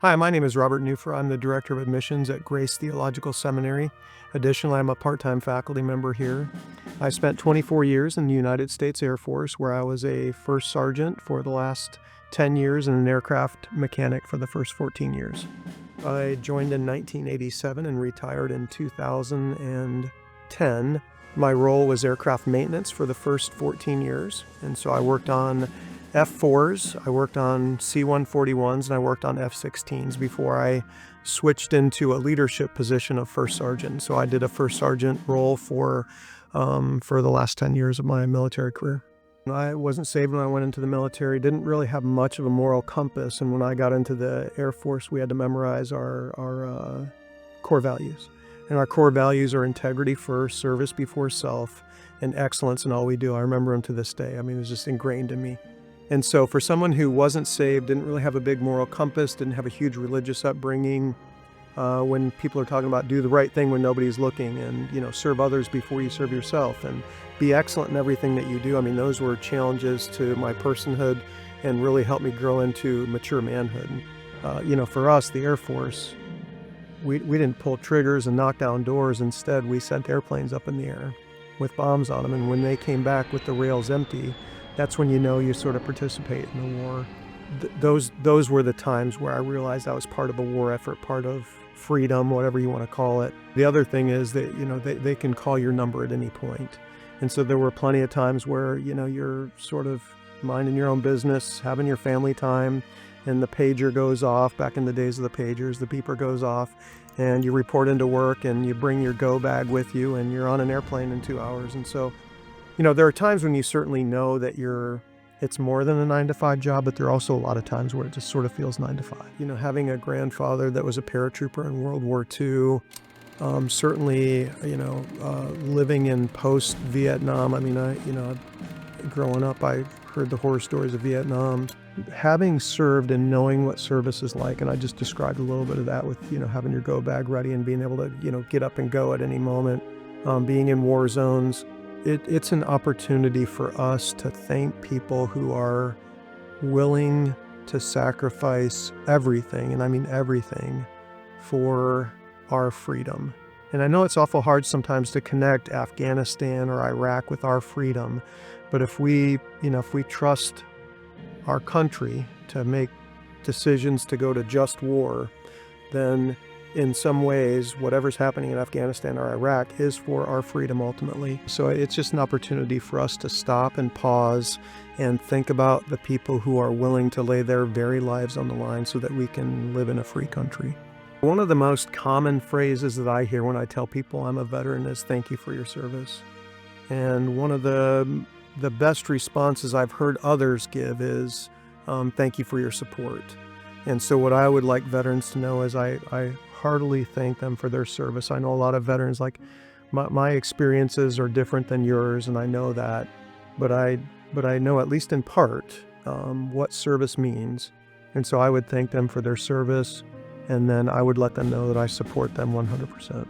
Hi, my name is Robert Neufer. I'm the Director of Admissions at Grace Theological Seminary. Additionally, I'm a part-time faculty member here. I spent 24 years in the United States Air Force, where I was a first sergeant for the last 10 years and an aircraft mechanic for the first 14 years. I joined in 1987 and retired in 2010. My role was aircraft maintenance for the first 14 years, and so I worked on F-4s, I worked on C-141s, and I worked on F-16s before I switched into a leadership position of first sergeant. So I did a first sergeant role for the last 10 years of my military career. I wasn't saved when I went into the military, didn't really have much of a moral compass, and when I got into the Air Force, we had to memorize our core values. And our core values are integrity first, service before self, and excellence in all we do. I remember them to this day. I mean, it was just ingrained in me. And so for someone who wasn't saved, didn't really have a big moral compass, didn't have a huge religious upbringing, when people are talking about do the right thing when nobody's looking and, serve others before you serve yourself and be excellent in everything that you do. I mean, those were challenges to my personhood and really helped me grow into mature manhood. For us, the Air Force, we didn't pull triggers and knock down doors. Instead, we sent airplanes up in the air with bombs on them. And when they came back with the rails empty, that's when you sort of participate in the war. Those were the times where I realized I was part of a war effort, part of freedom, whatever you want to call it. The other thing is that, they can call your number at any point. And so there were plenty of times where, you're sort of minding your own business, having your family time, and the pager goes off. Back in the days of the pagers, the beeper goes off, and you report into work and you bring your go bag with you and you're on an airplane in 2 hours. And so, there are times when you certainly know that it's more than a 9-to-5 job, but there are also a lot of times where it just sort of feels 9-to-5. Having a grandfather that was a paratrooper in World War II, certainly, living in post-Vietnam. I mean, growing up, I heard the horror stories of Vietnam. Having served and knowing what service is like, and I just described a little bit of that with, having your go bag ready and being able to, get up and go at any moment, being in war zones. It's an opportunity for us to thank people who are willing to sacrifice everything, and I mean everything, for our freedom. And I know it's awful hard sometimes to connect Afghanistan or Iraq with our freedom, but if we trust our country to make decisions to go to just war, then in some ways, whatever's happening in Afghanistan or Iraq is for our freedom ultimately. So it's just an opportunity for us to stop and pause and think about the people who are willing to lay their very lives on the line so that we can live in a free country. One of the most common phrases that I hear when I tell people I'm a veteran is "thank you for your service." And one of the best responses I've heard others give is "thank you for your support." And so what I would like veterans to know is I heartily thank them for their service. I know a lot of veterans, like my experiences are different than yours, and I know that, but I know at least in part what service means. And so I would thank them for their service, and then I would let them know that I support them 100%.